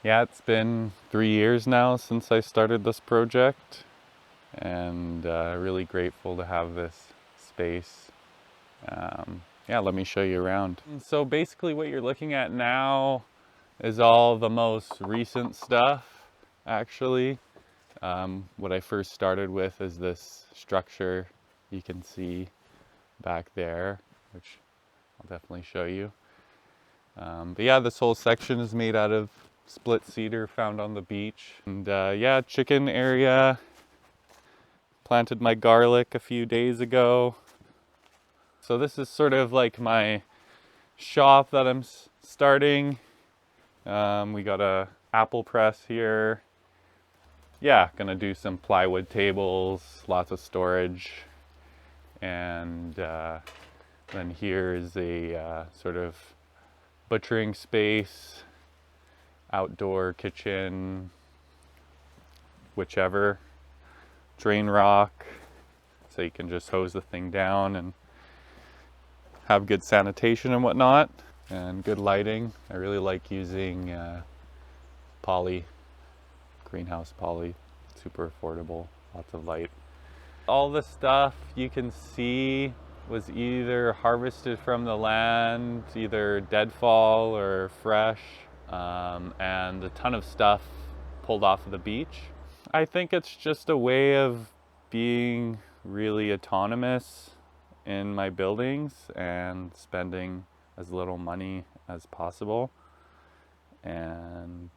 Yeah, it's been 3 years now since I started this project, and really grateful to have this space. Yeah, let me show you around. So basically what you're looking at now is all the most recent stuff, actually. What I first started with is this structure you can see back there, which I'll definitely show you. But yeah, this whole section is made out of split cedar found on the beach. And yeah, chicken area. Planted my garlic a few days ago. So this is sort of like my shop that I'm starting. We got a apple press here. Yeah, gonna do some plywood tables, lots of storage. And then here is a sort of butchering space, outdoor kitchen, whichever. Drain rock, so you can just hose the thing down and have good sanitation and whatnot, and good lighting. I really like using poly, greenhouse poly, super affordable, lots of light. All the stuff you can see was either harvested from the land, either deadfall or fresh, and a ton of stuff pulled off of the beach. I think it's just a way of being really autonomous in my buildings and spending as little money as possible. And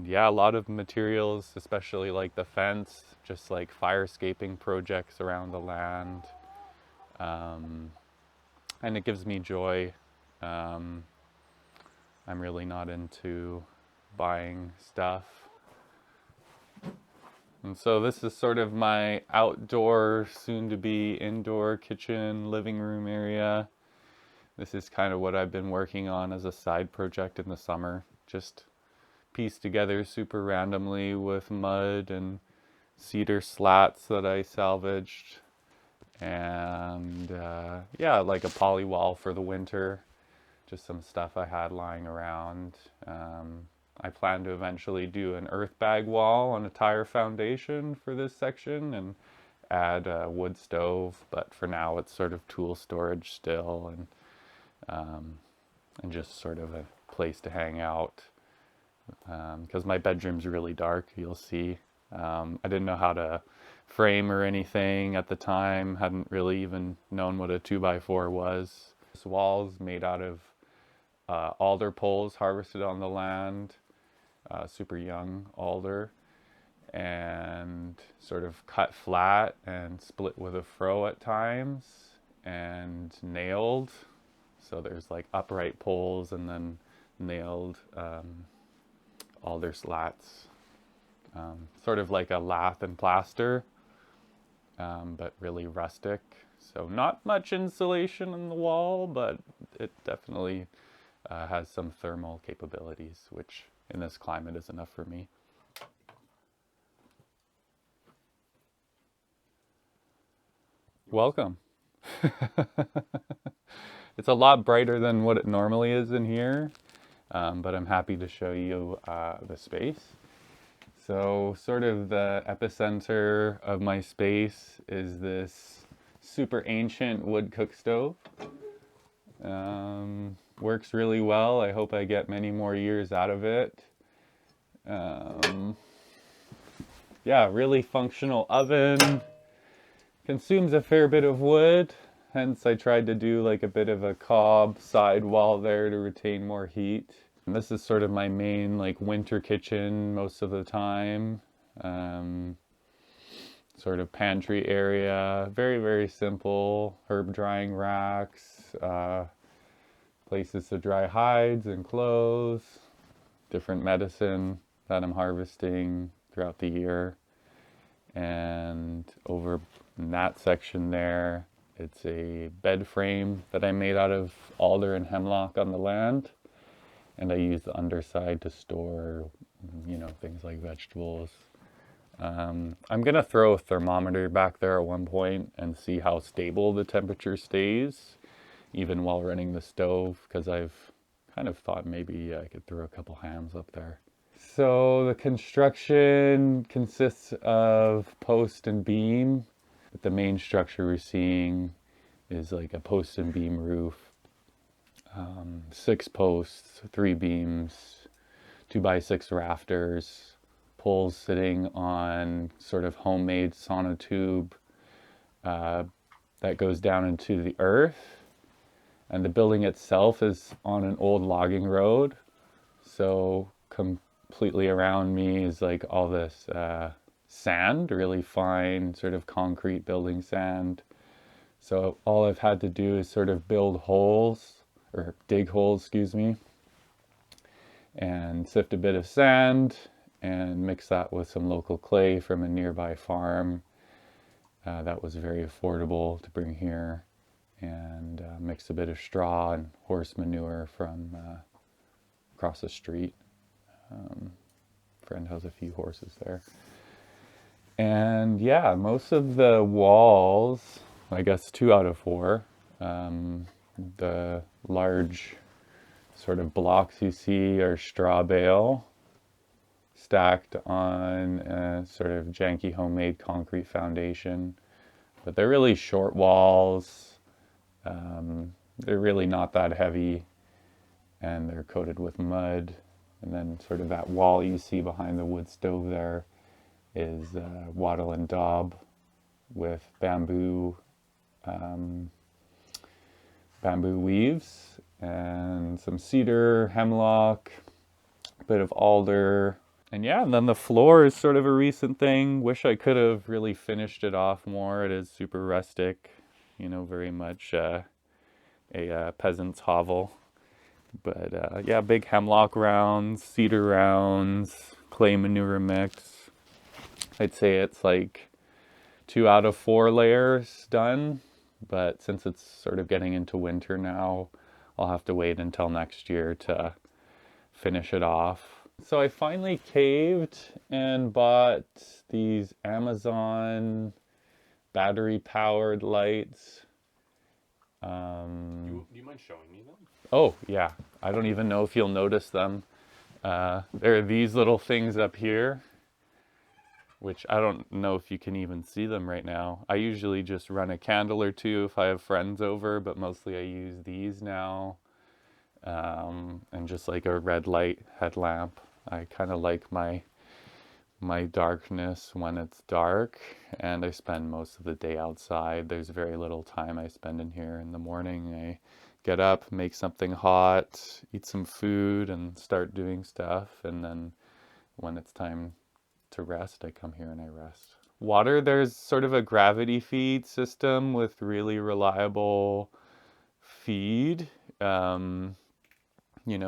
yeah, a lot of materials, especially like the fence, just like fire escaping projects around the land. And it gives me joy. I'm really not into buying stuff. And so this is sort of my outdoor, soon to be indoor kitchen, living room area. This is kind of what I've been working on as a side project in the summer. Just pieced together super randomly with mud and cedar slats that I salvaged. And yeah, like a poly wall for the winter. Just some stuff I had lying around. I plan to eventually do an earth bag wall on a tire foundation for this section and add a wood stove, but for now it's sort of tool storage still, and just sort of a place to hang out. Because my bedroom's really dark, you'll see. I didn't know how to frame or anything at the time, hadn't really even known what a 2x4 was. This wall's made out of alder poles harvested on the land, super young alder, and sort of cut flat and split with a froe at times and nailed. So there's like upright poles and then nailed alder slats, sort of like a lath and plaster, but really rustic. So not much insulation in the wall, but it definitely has some thermal capabilities, which in this climate is enough for me. Welcome. It's a lot brighter than what it normally is in here, but I'm happy to show you the space. So sort of the epicenter of my space is this super ancient wood cook stove. Works really well. I hope I get many more years out of it. Yeah, really functional oven. Consumes a fair bit of wood, hence I tried to do like a bit of a cob side wall there to retain more heat. And this is sort of my main like winter kitchen most of the time. Sort of pantry area, very, very simple. Herb drying racks, places to dry hides and clothes, different medicine that I'm harvesting throughout the year. And over in that section there, it's a bed frame that I made out of alder and hemlock on the land. And I use the underside to store, things like vegetables. I'm gonna throw a thermometer back there at one point and see how stable the temperature stays, even while running the stove, because I've kind of thought maybe I could throw a couple hams up there. So the construction consists of post and beam. But the main structure we're seeing is like a post and beam roof, 6 posts, 3 beams, 2x6 rafters, poles sitting on sort of homemade sonotube that goes down into the earth. And the building itself is on an old logging road. So completely around me is like all this sand, really fine sort of concrete building sand. So all I've had to do is sort of build holes, or dig holes, excuse me, and sift a bit of sand and mix that with some local clay from a nearby farm. That was very affordable to bring here, and mix a bit of straw and horse manure from across the street. Friend has a few horses there. And yeah, most of the walls, I guess 2 out of 4, the large sort of blocks you see are straw bale stacked on a sort of janky homemade concrete foundation. But they're really short walls. They're really not that heavy, and they're coated with mud. And then sort of that wall you see behind the wood stove there is wattle and daub with bamboo weaves and some cedar, hemlock, a bit of alder. And yeah, and then the floor is sort of a recent thing. Wish I could have really finished it off more. It is super rustic, very much a peasant's hovel. But yeah, big hemlock rounds, cedar rounds, clay manure mix. I'd say it's like 2 out of 4 layers done. But since it's sort of getting into winter now, I'll have to wait until next year to finish it off. So I finally caved and bought these Amazon battery powered lights. Do you mind showing me them? Oh, yeah. I don't even know if you'll notice them. There are these little things up here, which I don't know if you can even see them right now. I usually just run a candle or two if I have friends over, but mostly I use these now. And just like a red light headlamp. I kind of like my darkness when it's dark, and I spend most of the day outside. There's very little time I spend in here. In the morning I get up, make something hot, eat some food, and start doing stuff, and then when it's time to rest, I come here and I rest. Water, there's sort of a gravity feed system with really reliable feed.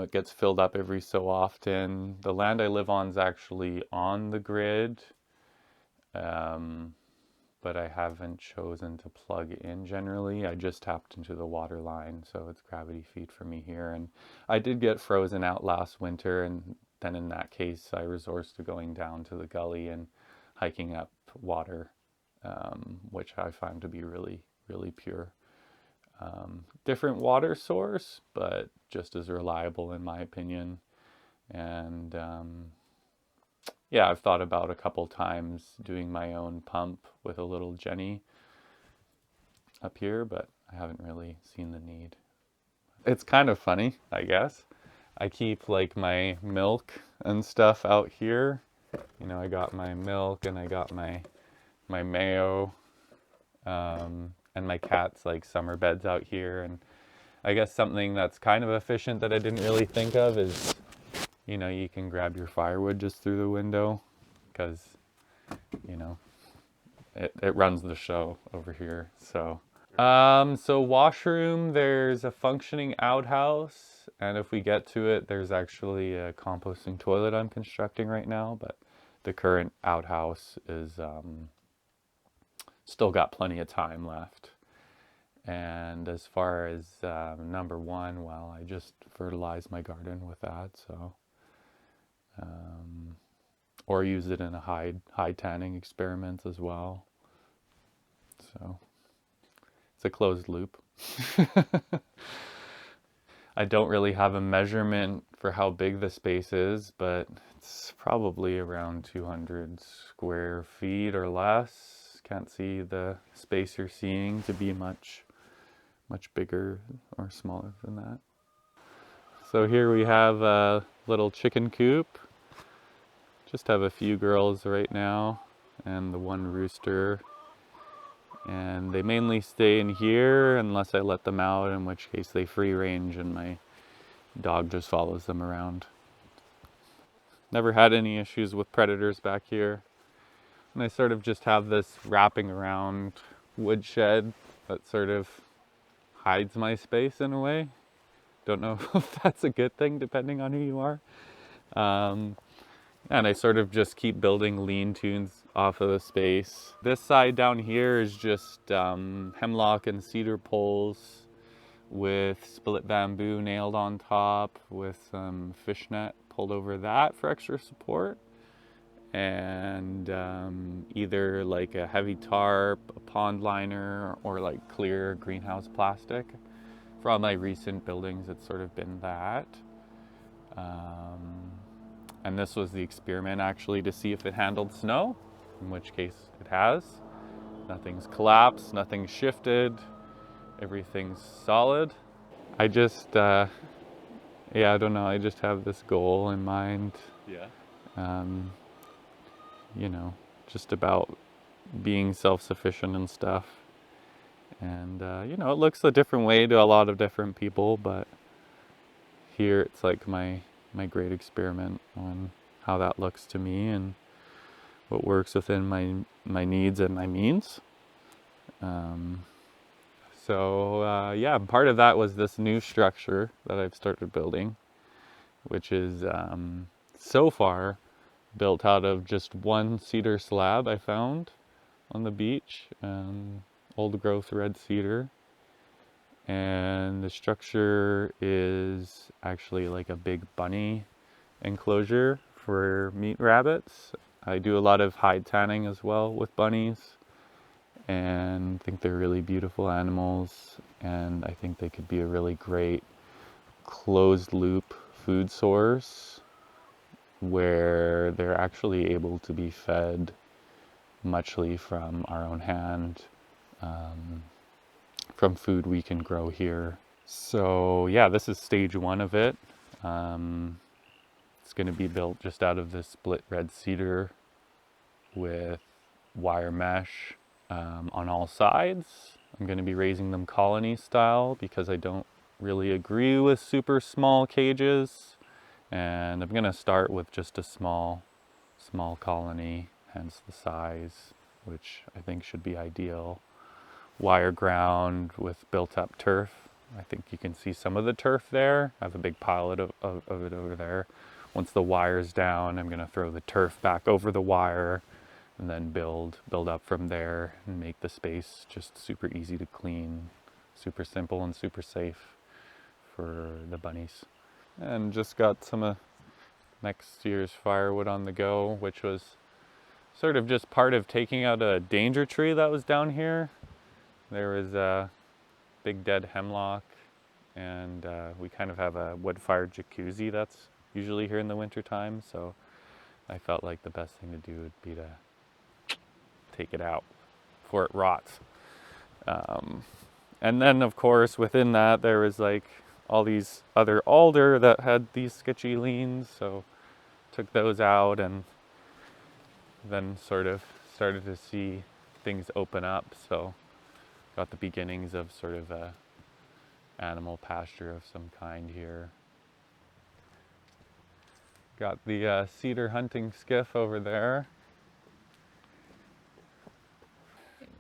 It gets filled up every so often. The land I live on is actually on the grid, but I haven't chosen to plug in generally. I just tapped into the water line, so it's gravity feed for me here. And I did get frozen out last winter, and then in that case, I resorted to going down to the gully and hiking up water, which I find to be really, really pure. Different water source, but just as reliable in my opinion. And yeah, I've thought about a couple times doing my own pump with a little Jenny up here, but I haven't really seen the need. It's kind of funny, I guess. I keep like my milk and stuff out here. I got my milk and I got my mayo. And my cat's like summer beds out here. And I guess something that's kind of efficient that I didn't really think of is, you can grab your firewood just through the window, because, it runs the show over here. So washroom, there's a functioning outhouse, and if we get to it, there's actually a composting toilet I'm constructing right now, but the current outhouse is still got plenty of time left. And as far as number 1, well, I just fertilize my garden with that, so or use it in a hide tanning experiments as well. So it's a closed loop. I don't really have a measurement for how big the space is, but it's probably around 200 square feet or less. Can't see the space you're seeing to be much bigger or smaller than that. So here we have a little chicken coop. Just have a few girls right now and the one rooster. And they mainly stay in here unless I let them out, in which case they free range and my dog just follows them around. Never had any issues with predators back here. And I sort of just have this wrapping around woodshed that sort of hides my space in a way. Don't know if that's a good thing depending on who you are. And I sort of just keep building lean-tos off of the space. This side down here is just hemlock and cedar poles with split bamboo nailed on top with some fishnet pulled over that for extra support. And either like a heavy tarp, a pond liner, or like clear greenhouse plastic. For all my recent buildings, it's sort of been that. And this was the experiment actually to see if it handled snow, in which case it has. Nothing's collapsed, nothing's shifted, everything's solid. I just, yeah, I don't know, I just have this goal in mind. Yeah. You know, just about being self-sufficient and stuff. And, you know, it looks a different way to a lot of different people, but here it's like my great experiment on how that looks to me and what works within my needs and my means. Yeah, part of that was this new structure that I've started building, which is so far built out of just one cedar slab I found on the beach, old growth red cedar. And the structure is actually like a big bunny enclosure for meat rabbits. I do a lot of hide tanning as well with bunnies and think they're really beautiful animals, and I think they could be a really great closed loop food source where they're actually able to be fed muchly from our own hand, from food we can grow here. So yeah, this is stage one of it. It's going to be built just out of this split red cedar with wire mesh on all sides. I'm going to be raising them colony style because I don't really agree with super small cages, and I'm going to start with just a small colony, hence the size, which I think should be ideal. Wire ground with built up turf. I think you can see some of the turf there. I have a big pile of it over there. Once the wire's down, I'm going to throw the turf back over the wire and then build up from there and make the space just super easy to clean, super simple and super safe for the bunnies. And just got some of next year's firewood on the go, which was sort of just part of taking out a danger tree that was down here. There was a big dead hemlock, and we kind of have a wood-fired jacuzzi that's usually here in the wintertime, so I felt like the best thing to do would be to take it out before it rots. And then, of course, within that, there was like all these other alder that had these sketchy leans, so took those out and then sort of started to see things open up, so got the beginnings of sort of a animal pasture of some kind here. Got the cedar hunting skiff over there.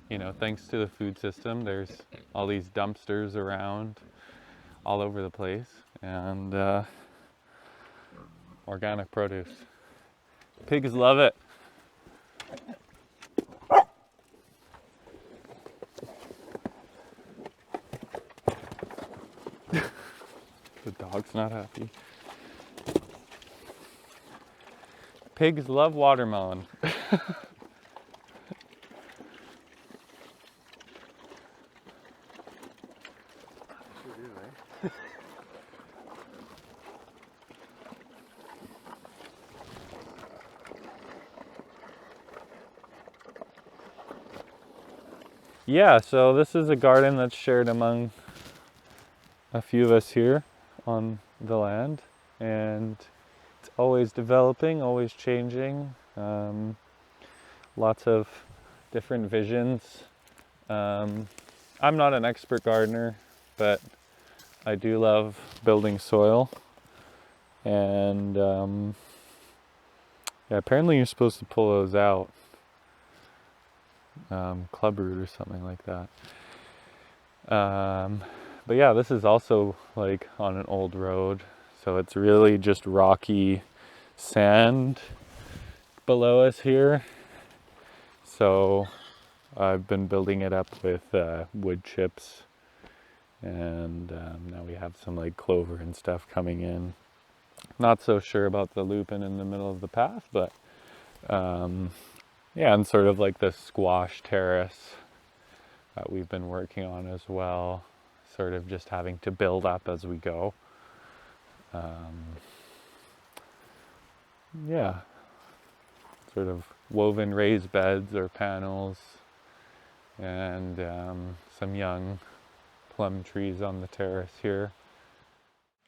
You know, thanks to the food system, there's all these dumpsters around all over the place, and organic produce. Pigs love it. The dog's not happy. Pigs love watermelon. Yeah, so this is a garden that's shared among a few of us here on the land, and it's always developing, always changing. Lots of different visions. I'm not an expert gardener, but I do love building soil. And yeah, apparently you're supposed to pull those out, club root or something like that. But yeah, this is also like on an old road, so it's really just rocky sand below us here. So I've been building it up with wood chips, and now we have some like clover and stuff coming in. Not so sure about the lupin in the middle of the path, but yeah, and sort of like the squash terrace that we've been working on as well, sort of just having to build up as we go. Yeah, sort of woven raised beds or panels, and some young plum trees on the terrace here.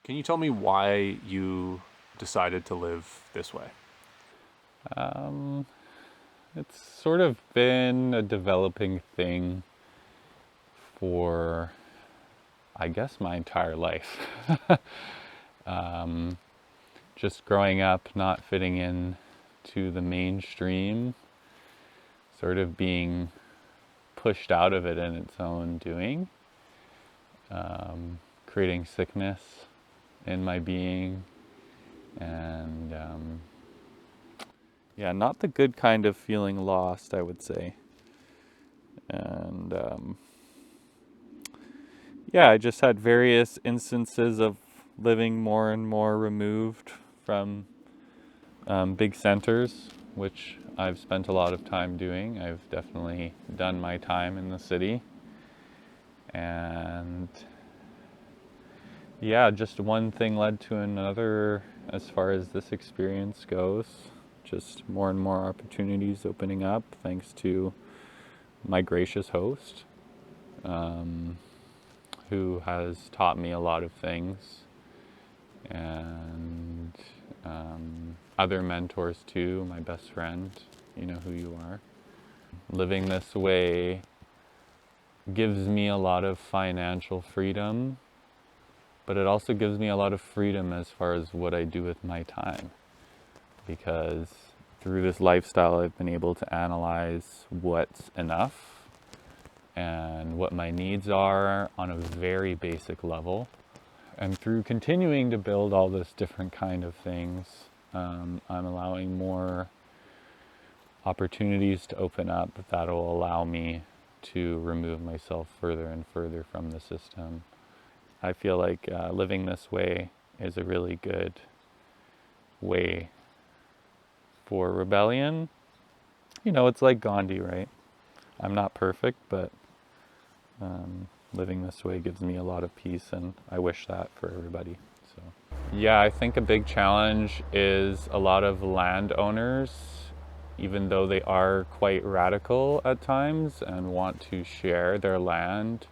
Can you tell me why you decided to live this way? It's sort of been a developing thing for, I guess, my entire life. Just growing up, not fitting in to the mainstream, sort of being pushed out of it in its own doing, creating sickness in my being, and yeah, not the good kind of feeling lost, I would say. And yeah, I just had various instances of living more and more removed from big centers, which I've spent a lot of time doing. I've definitely done my time in the city. And yeah, just one thing led to another as far as this experience goes. Just more and more opportunities opening up thanks to my gracious host, who has taught me a lot of things, and other mentors too. My best friend, you know who you are. Living this way gives me a lot of financial freedom, but it also gives me a lot of freedom as far as what I do with my time, because through this lifestyle I've been able to analyze what's enough and what my needs are on a very basic level. And through continuing to build all this different kind of things, I'm allowing more opportunities to open up that will allow me to remove myself further and further from the system. I feel like living this way is a really good way for rebellion. You know, it's like Gandhi, right? I'm not perfect, but living this way gives me a lot of peace, and I wish that for everybody. So, yeah, I think a big challenge is a lot of landowners, even though they are quite radical at times and want to share their land,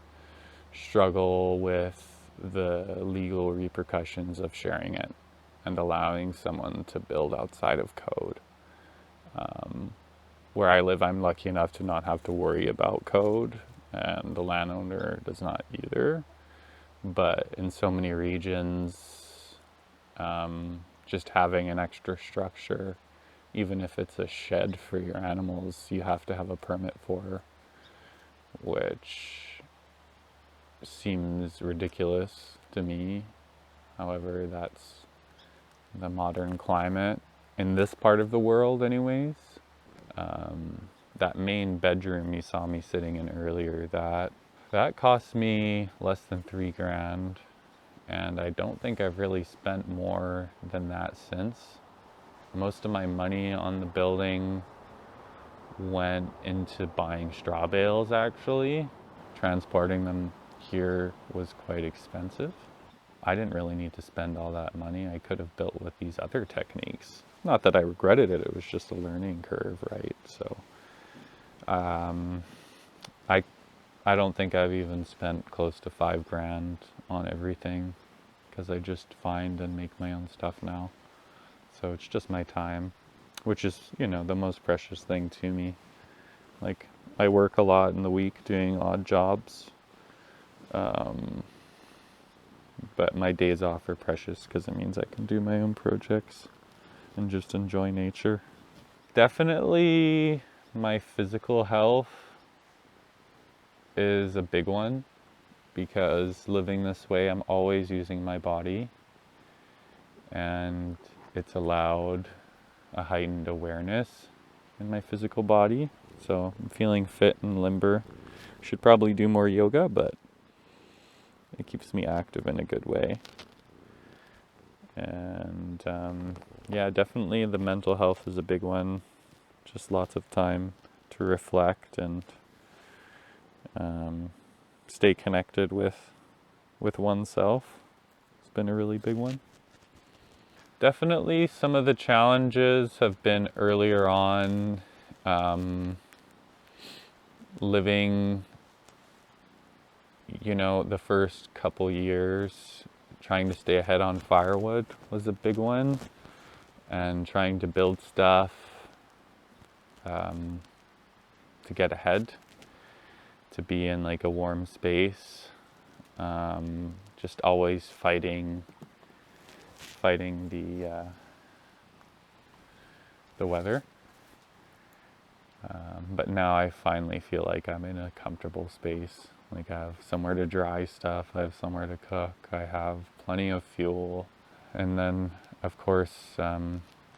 struggle with the legal repercussions of sharing it and allowing someone to build outside of code. Where I live, I'm lucky enough to not have to worry about code, and the landowner does not either. But in so many regions, just having an extra structure, even if it's a shed for your animals, you have to have a permit for, which seems ridiculous to me. However, that's the modern climate in this part of the world anyways. That main bedroom you saw me sitting in earlier, that cost me less than $3,000, and I don't think I've really spent more than that since. Most of my money on the building went into buying straw bales, actually. Transporting them here was quite expensive. I didn't really need to spend all that money. I could have built with these other techniques. Not that I regretted it, it was just a learning curve, right? So I I don't think I've even spent close to 5 grand on everything because I just find and make my own stuff now. So it's just my time, which is, the most precious thing to me. Like, I work a lot in the week doing odd jobs, but my days off are precious because it means I can do my own projects and just enjoy nature. Definitely my physical health is a big one because living this way, I'm always using my body, and it's allowed a heightened awareness in my physical body. So I'm feeling fit and limber. Should probably do more yoga, but it keeps me active in a good way. And yeah, definitely the mental health is a big one. Just lots of time to reflect and stay connected with oneself. It's been a really big one. Definitely some of the challenges have been earlier on, living, the first couple years, trying to stay ahead on firewood was a big one, and trying to build stuff to get ahead, to be in like a warm space, just always fighting the weather. But now I finally feel like I'm in a comfortable space. Like, I have somewhere to dry stuff, I have somewhere to cook, I have plenty of fuel. And then, of course,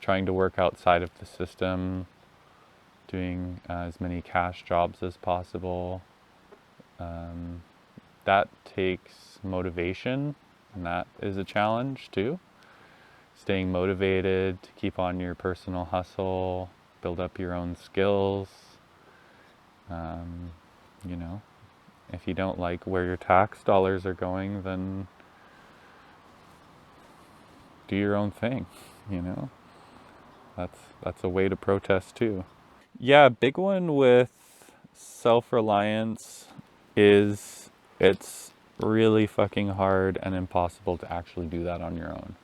trying to work outside of the system, doing as many cash jobs as possible. That takes motivation, and that is a challenge too. Staying motivated to keep on your personal hustle, build up your own skills. You know, if you don't like where your tax dollars are going, then do your own thing, you know? That's a way to protest too. Yeah, big one with self-reliance is it's really fucking hard and impossible to actually do that on your own.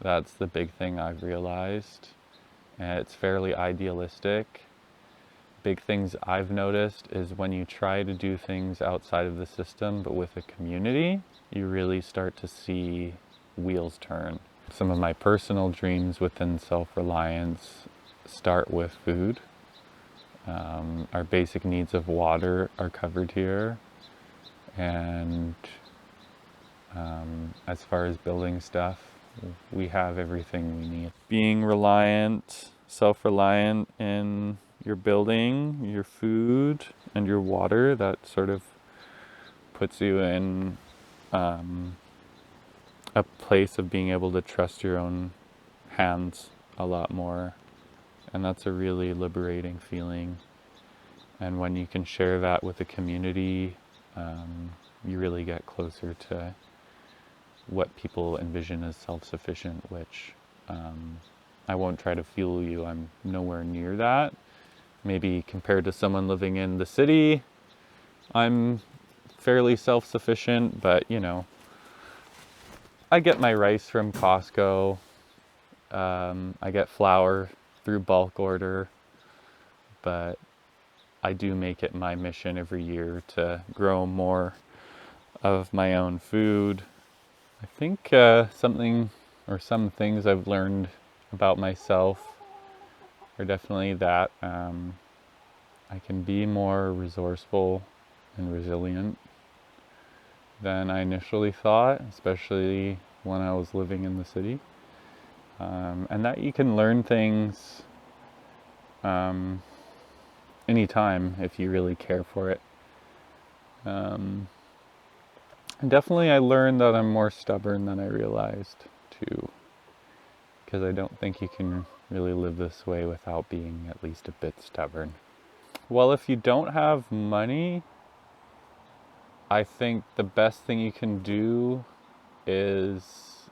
That's the big thing I've realized. And it's fairly idealistic. Big things I've noticed is when you try to do things outside of the system but with a community, you really start to see wheels turn. Some of my personal dreams within self-reliance start with food. Our basic needs of water are covered here, and as far as building stuff, we have everything we need. Being reliant, self-reliant in your building, your food, and your water, that sort of puts you in a place of being able to trust your own hands a lot more. And that's a really liberating feeling. And when you can share that with a community, you really get closer to what people envision as self-sufficient, which I won't try to fool you. I'm nowhere near that. Maybe compared to someone living in the city, I'm fairly self-sufficient, but I get my rice from Costco. I get flour through bulk order, but I do make it my mission every year to grow more of my own food. I think some things I've learned about myself are definitely that I can be more resourceful and resilient than I initially thought, especially when I was living in the city. And that you can learn things anytime if you really care for it. And definitely I learned that I'm more stubborn than I realized too, because I don't think you can really live this way without being at least a bit stubborn. Well, if you don't have money, I think the best thing you can do is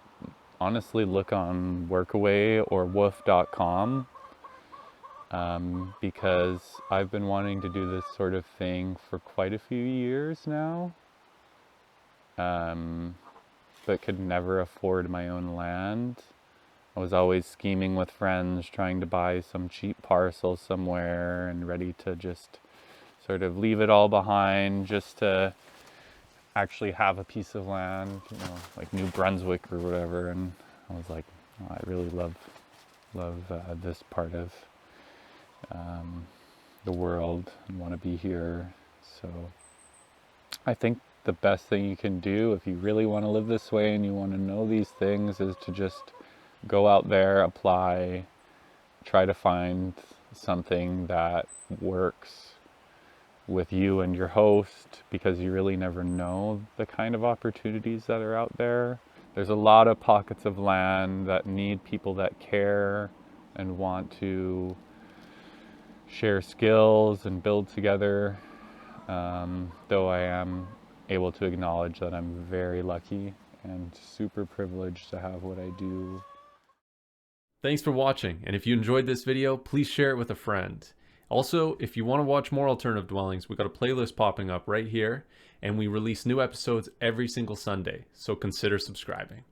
honestly look on Workaway or woof.com. because I've been wanting to do this sort of thing for quite a few years now, but could never afford my own land. I was always scheming with friends, trying to buy some cheap parcel somewhere and ready to just sort of leave it all behind just to actually have a piece of land, you know, like New Brunswick or whatever. And I was like, oh, I really love this part of the world and want to be here. So I think the best thing you can do if you really want to live this way and you want to know these things is to just go out there, apply, try to find something that works with you and your host, because you really never know the kind of opportunities that are out there. There's a lot of pockets of land that need people that care and want to share skills and build together. Though I am able to acknowledge that I'm very lucky and super privileged to have what I do. Thanks for watching, and if you enjoyed this video, please share it with a friend. Also, if you want to watch more alternative dwellings, we got a playlist popping up right here, and we release new episodes every single Sunday, so consider subscribing.